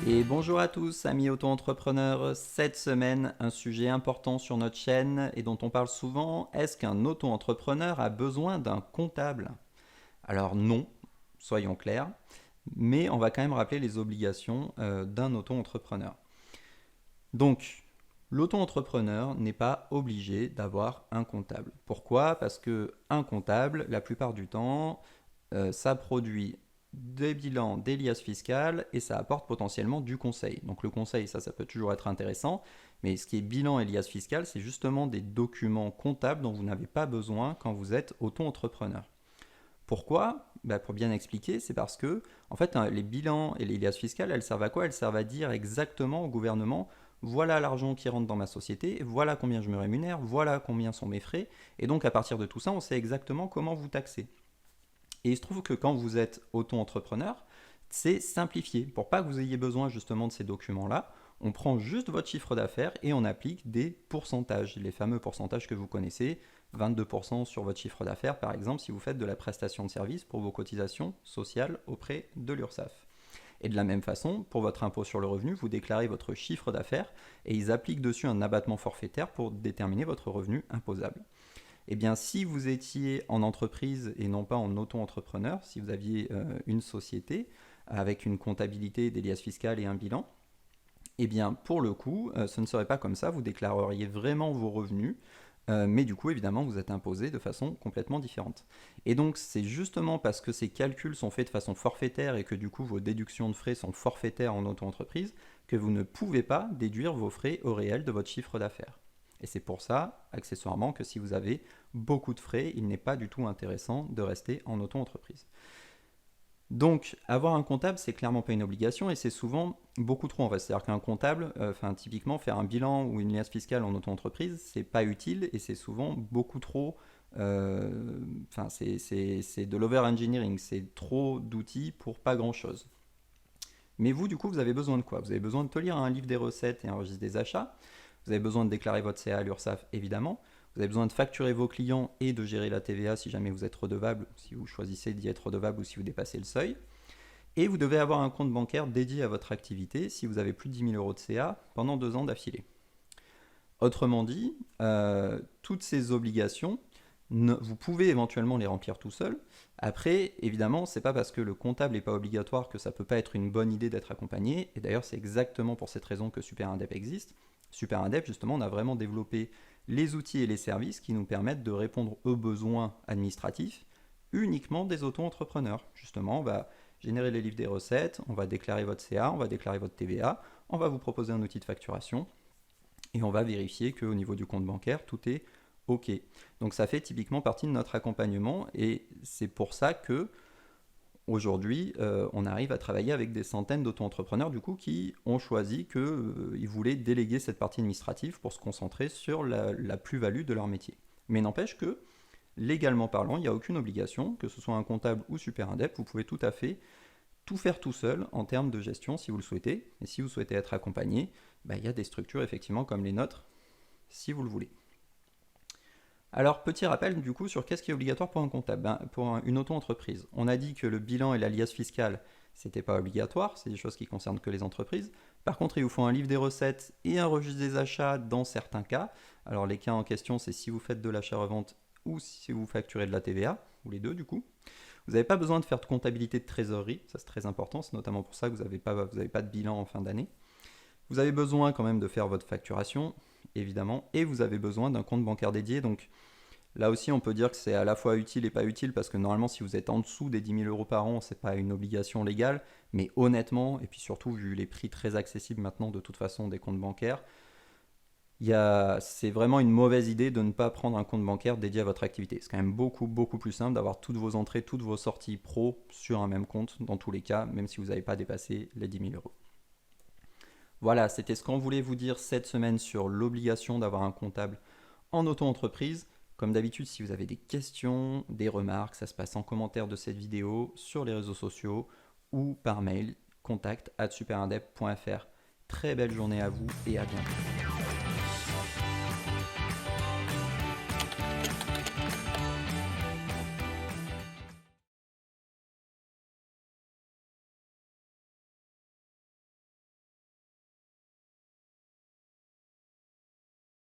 Et bonjour à tous, amis auto-entrepreneurs. Cette semaine, un sujet important sur notre chaîne et dont on parle souvent, est-ce qu'un auto-entrepreneur a besoin d'un comptable? Alors non, soyons clairs, mais on va quand même rappeler les obligations d'un auto-entrepreneur. Donc, l'auto-entrepreneur n'est pas obligé d'avoir un comptable. Pourquoi? Parce que un comptable, la plupart du temps, ça produit des bilans, des liasses fiscales et ça apporte potentiellement du conseil. Donc le conseil, ça peut toujours être intéressant, mais ce qui est bilan et liasse fiscale, c'est justement des documents comptables dont vous n'avez pas besoin quand vous êtes auto-entrepreneur. Pourquoi? Pour bien expliquer, c'est parce que en fait, les bilans et les liasses fiscales, elles servent à quoi? Elles servent à dire exactement au gouvernement, voilà l'argent qui rentre dans ma société, voilà combien je me rémunère, voilà combien sont mes frais, et donc à partir de tout ça, on sait exactement comment vous taxer. Et il se trouve que quand vous êtes auto-entrepreneur, c'est simplifié. Pour pas que vous ayez besoin justement de ces documents-là, on prend juste votre chiffre d'affaires et on applique des pourcentages, les fameux pourcentages que vous connaissez, 22% sur votre chiffre d'affaires par exemple si vous faites de la prestation de service pour vos cotisations sociales auprès de l'URSSAF. Et de la même façon, pour votre impôt sur le revenu, vous déclarez votre chiffre d'affaires et ils appliquent dessus un abattement forfaitaire pour déterminer votre revenu imposable. Eh bien, si vous étiez en entreprise et non pas en auto-entrepreneur, si vous aviez une société avec une comptabilité, des liasses fiscales et un bilan, eh bien, pour le coup, ce ne serait pas comme ça. Vous déclareriez vraiment vos revenus, mais du coup, évidemment, vous êtes imposé de façon complètement différente. Et donc, c'est justement parce que ces calculs sont faits de façon forfaitaire et que du coup, vos déductions de frais sont forfaitaires en auto-entreprise que vous ne pouvez pas déduire vos frais au réel de votre chiffre d'affaires. Et c'est pour ça, accessoirement, que si vous avez beaucoup de frais, il n'est pas du tout intéressant de rester en auto-entreprise. Donc, avoir un comptable, c'est clairement pas une obligation et c'est souvent beaucoup trop en fait. C'est-à-dire qu'un comptable, typiquement, faire un bilan ou une liasse fiscale en auto-entreprise, c'est pas utile et c'est souvent beaucoup trop. C'est de l'over-engineering, c'est trop d'outils pour pas grand-chose. Mais vous, du coup, vous avez besoin de quoi? Vous avez besoin de lire un livre des recettes et un registre des achats. Vous avez besoin de déclarer votre CA à l'URSSAF, évidemment. Vous avez besoin de facturer vos clients et de gérer la TVA si jamais vous êtes redevable, si vous choisissez d'y être redevable ou si vous dépassez le seuil. Et vous devez avoir un compte bancaire dédié à votre activité si vous avez plus de 10 000 euros de CA pendant 2 ans d'affilée. Autrement dit, toutes ces obligations, vous pouvez éventuellement les remplir tout seul. Après, évidemment, c'est pas parce que le comptable n'est pas obligatoire que ça peut pas être une bonne idée d'être accompagné. Et d'ailleurs, c'est exactement pour cette raison que SuperIndep existe. SuperIndep, justement, on a vraiment développé les outils et les services qui nous permettent de répondre aux besoins administratifs uniquement des auto-entrepreneurs. Justement, on va générer les livres des recettes, on va déclarer votre CA, on va déclarer votre TVA, on va vous proposer un outil de facturation et on va vérifier qu'au niveau du compte bancaire, tout est OK. Donc ça fait typiquement partie de notre accompagnement et c'est pour ça que aujourd'hui, on arrive à travailler avec des centaines d'auto-entrepreneurs du coup qui ont choisi qu'ils voulaient déléguer cette partie administrative pour se concentrer sur la plus-value de leur métier. Mais n'empêche que, légalement parlant, il n'y a aucune obligation, que ce soit un comptable ou SuperIndep, vous pouvez tout à fait tout faire tout seul en termes de gestion si vous le souhaitez. Et si vous souhaitez être accompagné, il y a des structures effectivement comme les nôtres, si vous le voulez. Alors, petit rappel du coup sur qu'est-ce qui est obligatoire pour un comptable, pour une auto-entreprise. On a dit que le bilan et la liasse fiscale, c'était pas obligatoire, c'est des choses qui concernent que les entreprises. Par contre, il vous faut un livre des recettes et un registre des achats dans certains cas. Alors, les cas en question, c'est si vous faites de l'achat-revente ou si vous facturez de la TVA, ou les deux du coup. Vous n'avez pas besoin de faire de comptabilité de trésorerie, ça c'est très important, c'est notamment pour ça que vous n'avez pas de bilan en fin d'année. Vous avez besoin quand même de faire votre facturation, évidemment, et vous avez besoin d'un compte bancaire dédié. Donc là aussi, on peut dire que c'est à la fois utile et pas utile, parce que normalement, si vous êtes en dessous des 10 000 euros par an, c'est pas une obligation légale, mais honnêtement, et puis surtout vu les prix très accessibles maintenant de toute façon des comptes bancaires, c'est vraiment une mauvaise idée de ne pas prendre un compte bancaire dédié à votre activité. C'est quand même beaucoup, beaucoup plus simple d'avoir toutes vos entrées, toutes vos sorties pro sur un même compte, dans tous les cas, même si vous n'avez pas dépassé les 10 000 euros. Voilà, c'était ce qu'on voulait vous dire cette semaine sur l'obligation d'avoir un comptable en auto-entreprise. Comme d'habitude, si vous avez des questions, des remarques, ça se passe en commentaire de cette vidéo, sur les réseaux sociaux ou par mail, contact@superindep.fr. Très belle journée à vous et à bientôt.